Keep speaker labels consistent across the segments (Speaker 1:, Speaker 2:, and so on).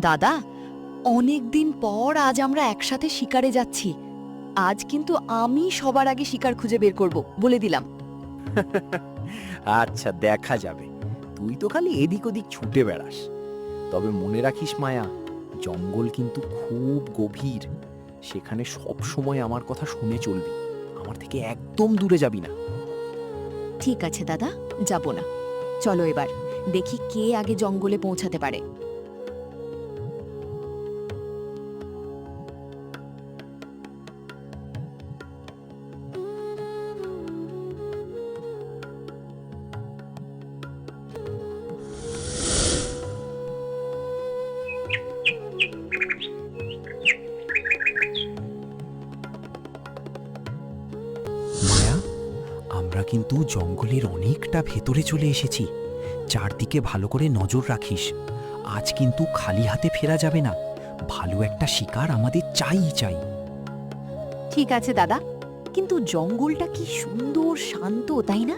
Speaker 1: দাদা, অনেক দিন পর আজ আমরা একসাথে শিকারে যাচ্ছি। আজ কিন্তু আমি সবার আগে শিকার খুঁজে বের করব, বলে দিলাম।
Speaker 2: আচ্ছা, দেখা যাবে। তুই তো খালি এদিক ওদিক ছুটে বেড়াস। তবে মনে রাখিস মায়া, জঙ্গল কিন্তু খুব গভীর। সেখানে সব সময় আমার কথা শুনে চলবি। আমার থেকে একদম দূরে যাবি না।
Speaker 1: ঠিক আছে দাদা, যাব না। চলো এবার দেখি কে আগে জঙ্গলে পৌঁছাতে পারে।
Speaker 2: মায়া, আমরা কিন্তু জঙ্গলের অনেকটা ভেতরে চলে এসেছি। চারদিকে ভালো করে নজর রাখিস। আজ কিন্তু খালি হাতে ফেরা যাবে না। ভালো একটা শিকার আমাদের চাই।
Speaker 1: ঠিক আছে দাদা, কিন্তু জঙ্গলটা কি সুন্দর শান্ত, তাই না?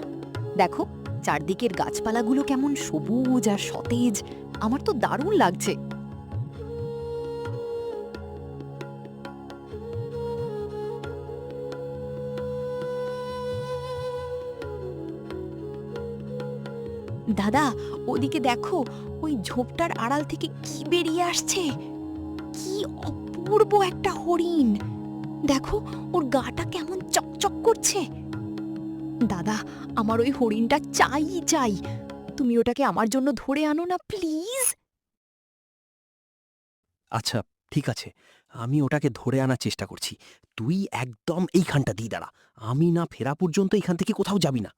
Speaker 1: দেখো, চারদিকের গাছপালাগুলো কেমন সবুজ আর সতেজ। আমার তো দারুণ লাগছে। দাদা, ওদিকে দেখো, ওই ঝোপটার আড়াল থেকে কি বেরিয়ে আসছে। কি অপূর্ব একটা হরিণ! দেখো, ওর গাটা কেমন চকচক করছে। দাদা, আমার ওই হরিণটা চাই। তুমি ওটাকে আমার জন্য ধরে আনো না, প্লিজ।
Speaker 2: আচ্ছা, ঠিক আছে, আমি ওটাকে ধরে আনার চেষ্টা করছি। তুই একদম এইখানটা দিয়ে দাঁড়া। আমি না ফেরা পর্যন্ত এখান থেকে কোথাও যাবি না।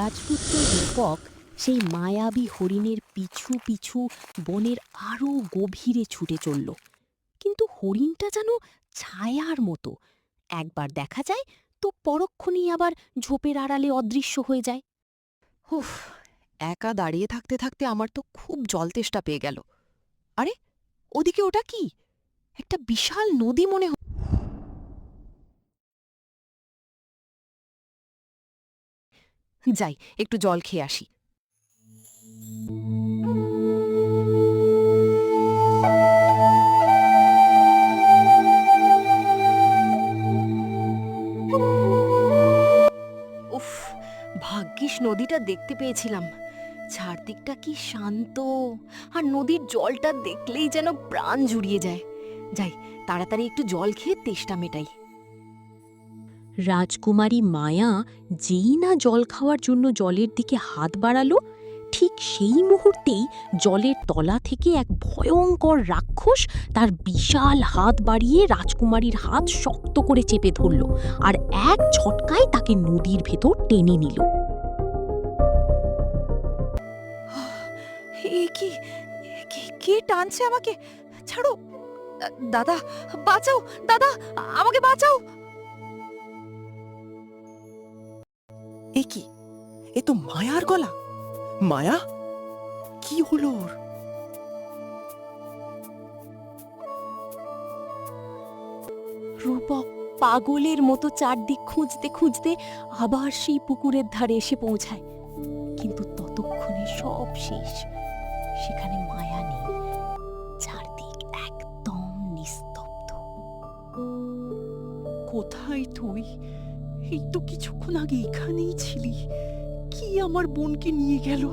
Speaker 3: রাজপুত্র রূপক সেই মায়াবী হরিণের পিছু পিছু বনের আরও গভীরে ছুটে চলল। কিন্তু হরিণটা যেন ছায়ার মতো, একবার দেখা যায় তো পরক্ষণেই আবার ঝোপের আড়ালে অদৃশ্য হয়ে যায়।
Speaker 1: উফ, একা দাঁড়িয়ে থাকতে থাকতে আমার তো খুব জলতেষ্টা পেয়ে গেল। আরে, ওদিকে ওটা কি? একটা বিশাল নদী মনে যাই, একটু জল খেয়ে আসি। উফ, ভাগ্যিস নদীটা দেখতে পেয়েছিলাম। চারদিকটা কি শান্ত, আর নদীর জলটা দেখলেই যেন প্রাণ জুড়িয়ে যায়। যাই, তাড়াতাড়ি একটু জল খেয়ে তেষ্টা মেটাই।
Speaker 3: রাজকুমারী মায়া যেই না জল খাওয়ার জন্য জলের দিকে হাত বাড়ালো, ঠিক সেই মুহূর্তেই জলের তলা থেকে এক ভয়ঙ্কর রাক্ষস তার বিশাল হাত বাড়িয়ে রাজকুমারীর হাত শক্ত করে চেপে ধরল আর এক ঝটকায় তাকে নদীর ভেতর টেনে নিল।
Speaker 1: কে টানছে আমাকে? ছাড়ো দাদা, বাঁচাও দাদা, আমাকে বাঁচাও।
Speaker 2: এ কি? এ তো মায়ার গলা। মায়া, কি হলো ওর?
Speaker 3: রূপক পাগলের মতো চারদিক খুঁজতে খুঁজতে আবার সেই পুকুরের ধারে এসে পৌঁছায়, কিন্তু ততক্ষণে সব শেষ। সেখানে মায়া নেই, চারদিক একদম নিস্তব্ধ।
Speaker 4: কোথায় তুই? এই তো কিছুক্ষণ আগে এখানেই ছিলি। কি আমার বোনকে নিয়ে গেল?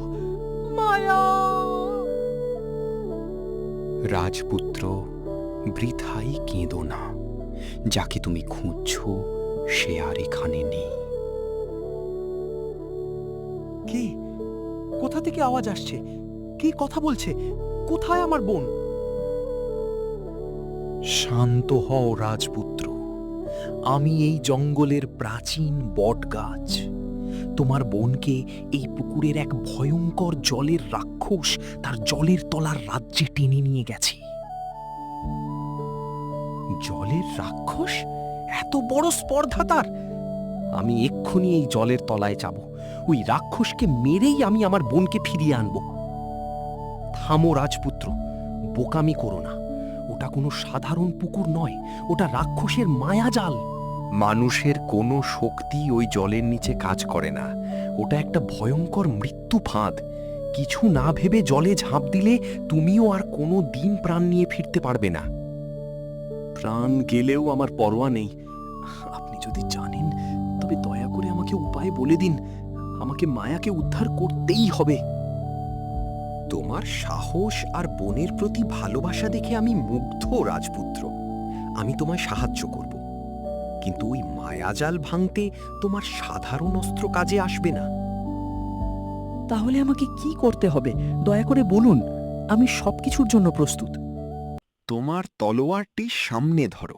Speaker 4: মায়া!
Speaker 2: রাজপুত্র, বৃথাই কেঁদো না। যাকে তুমি খুঁজছো সে আর এখানে নেই।
Speaker 4: কে? কোথা থেকে আওয়াজ আসছে? কে কথা বলছে? কোথায় আমার বোন?
Speaker 2: শান্ত হও রাজপুত্র। আমি এই জঙ্গলের প্রাচীন বটগাছ। তোমার বোনকে এই পুকুরের এক ভয়ঙ্কর জলের রাক্ষস তার জলের তলার রাজ্যে টেনে নিয়ে গেছে। জলের রাক্ষস? এত বড় স্পর্ধা তার! আমি এক্ষুনি এই জলের তলায় যাব। ওই রাক্ষসকে মেরেই আমি আমার বোনকে ফিরিয়ে আনব। থামো রাজপুত্র, বোকামি করো না। ওটা ওটা কোনো সাধারণ পুকুর নয়, ওটা রাক্ষসের মায়াজাল। মানুষের কোনো শক্তি ওই জলের নিচে কাজ করে না। ওটা একটা ভয়ঙ্কর মৃত্যু ফাঁদ। কিছু না ভেবে জলে ঝাঁপ দিলে তুমিও আর কোনো দিন প্রাণ নিয়ে ফিরতে পারবে না। প্রাণ গেলেও আমার পরোয়া নেই। আপনি যদি জানেন তবে দয়া করে আমাকে উপায় বলে দিন। আমাকে মায়াকে উদ্ধার করতেই হবে। তোমার সাহস আর বোনের প্রতি ভালোবাসা দেখে আমি মুগ্ধ, রাজপুত্র। আমি তোমায় সাহায্য করব, কিন্তু ওই মায়াজাল ভাঙতে তোমার সাধারণ অস্ত্র কাজে আসবে না।
Speaker 4: তাহলে আমাকে কি করতে হবে দয়া করে বলুন, আমি সবকিছুর জন্য প্রস্তুত।
Speaker 2: তোমার তলোয়ারটি সামনে ধরো।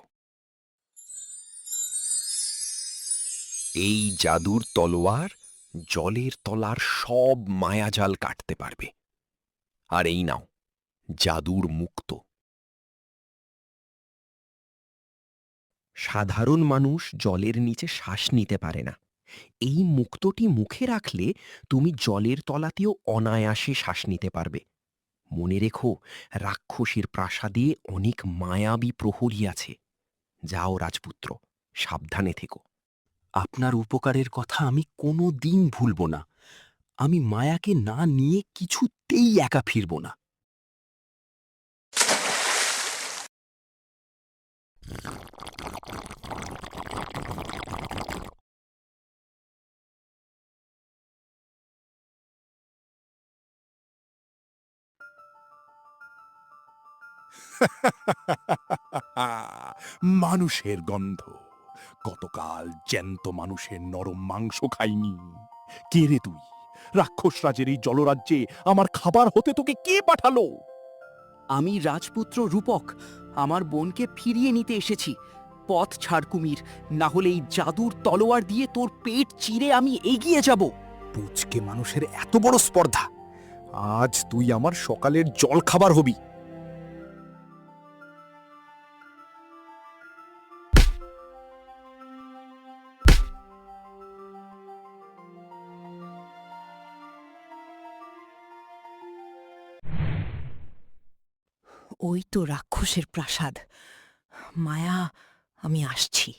Speaker 2: এই জাদুর তলোয়ার জলের তলার সব মায়াজাল কাটতে পারবে। আর এই নাও জাদুর মুক্ত। সাধারণ মানুষ জলের নিচে শ্বাস নিতে পারে না। এই মুক্তটি মুখে রাখলে তুমি জলের তলাতেও অনায়াসে শ্বাস নিতে পারবে। মনে রেখো, রাক্ষসীর প্রাসাদে অনেক মায়াবী প্রহরী আছে। যাও রাজপুত্র, সাবধানে থেকো। আপনার উপকারের কথা আমি কোনো দিন ভুলব না। আমি মায়াকে না নিয়ে কিছুতেই একা ফিরব না।
Speaker 5: মানুষের গন্ধ। কতকাল জ্যান্ত মানুষের নরম মাংস খাইনি। কে রে তুই? রাক্ষস রাজের এই জলরাজ্যে আমার খাবার হতে তোকে কে পাঠালো?
Speaker 6: আমি রাজপুত্র রূপক, আমার বোনকে ফিরিয়ে নিতে এসেছি। পথ ছাড় কুমির, না হলে এই জাদুর তলোয়ার দিয়ে তোর পেট চিরে আমি এগিয়ে যাব।
Speaker 5: পুচকে মানুষের এত বড় স্পর্ধা! আজ তুই আমার সকালের জল খাবার হবি।
Speaker 4: ওই তো রাক্ষসের প্রাসাদ। মায়া, আমি আসছি,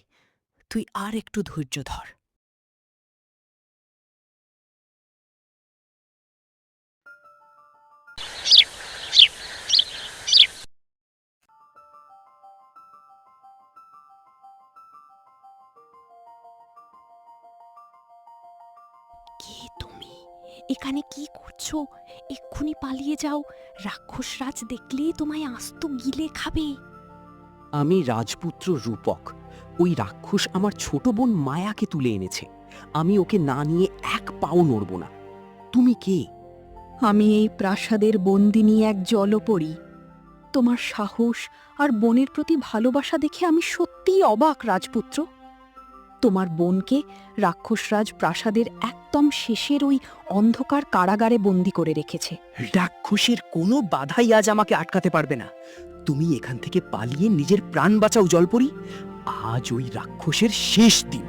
Speaker 4: তুই আর একটু ধৈর্য ধর।
Speaker 1: কে তুমি? এখানে কি করছো? এক্ষুনি পালিয়ে যাও। রাক্ষসরাজ দেখলেই তোমায় আস্ত গিলে খাবে।
Speaker 6: আমি রাজপুত্র রূপক। ওই রাক্ষস আমার ছোট বোন মায়াকে তুলে এনেছে। আমি ওকে না নিয়ে এক পাও নড়ব না। তুমি কে?
Speaker 7: আমি এই প্রাসাদের বন্দিনী এক জলপরী। তোমার সাহস আর বোনের প্রতি ভালোবাসা দেখে আমি সত্যিই অবাক, রাজপুত্র। তোমার বোনকে রাক্ষসরাজ প্রাসাদের একদম শেষের ওই অন্ধকার কারাগারে বন্দি করে রেখেছে।
Speaker 6: রাক্ষসের কোনো বাধাই আজ আমাকে আটকাতে পারবে না। তুমি এখান থেকে পালিয়ে নিজের প্রাণ বাঁচাও জলপরি। আজ ওই রাক্ষসের শেষ দিন।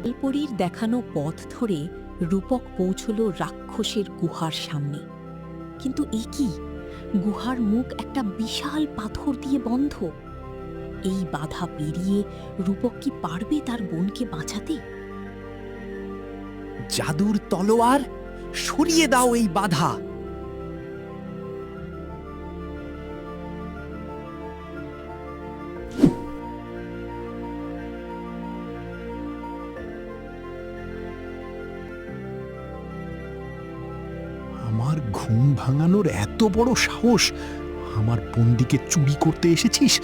Speaker 3: জলপরীর দেখানো পথ ধরে রূপক পৌঁছল রাক্ষসের গুহার সামনে। কিন্তু এ কি? গুহার মুখ একটা বিশাল পাথর দিয়ে বন্ধ। এই বাধা পেরিয়ে রূপক কি পারবে তার বোনকে বাঁচাতে?
Speaker 6: জাদুর তলোয়ার, সরিয়ে দাও এই বাধা।
Speaker 5: আমার ঘুম ভাঙানোর এত বড় সাহস! আমার বন্দিকে চুরি করতে এসেছিস?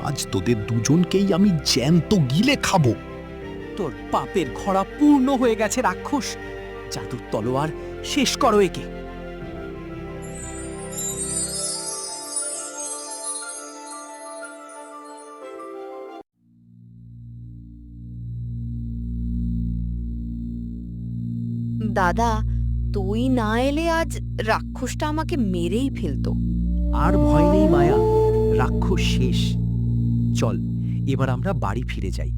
Speaker 5: আজ তোদের দুজনকেই আমি জ্যান্ত গিলে খাবো।
Speaker 6: তোর পাপের ঘোড়া পূর্ণ হয়ে গেছে রাক্ষস। জাদুর তলোয়ার, শেষ করো একে।
Speaker 1: দাদা, তুই না এলে আজ রাক্ষসটা আমাকে মেরেই ফেলতো।
Speaker 6: আর ভয় নেই মায়া, রাক্ষস শেষ। চল, এবার আমরা বাড়ি ফিরে যাই।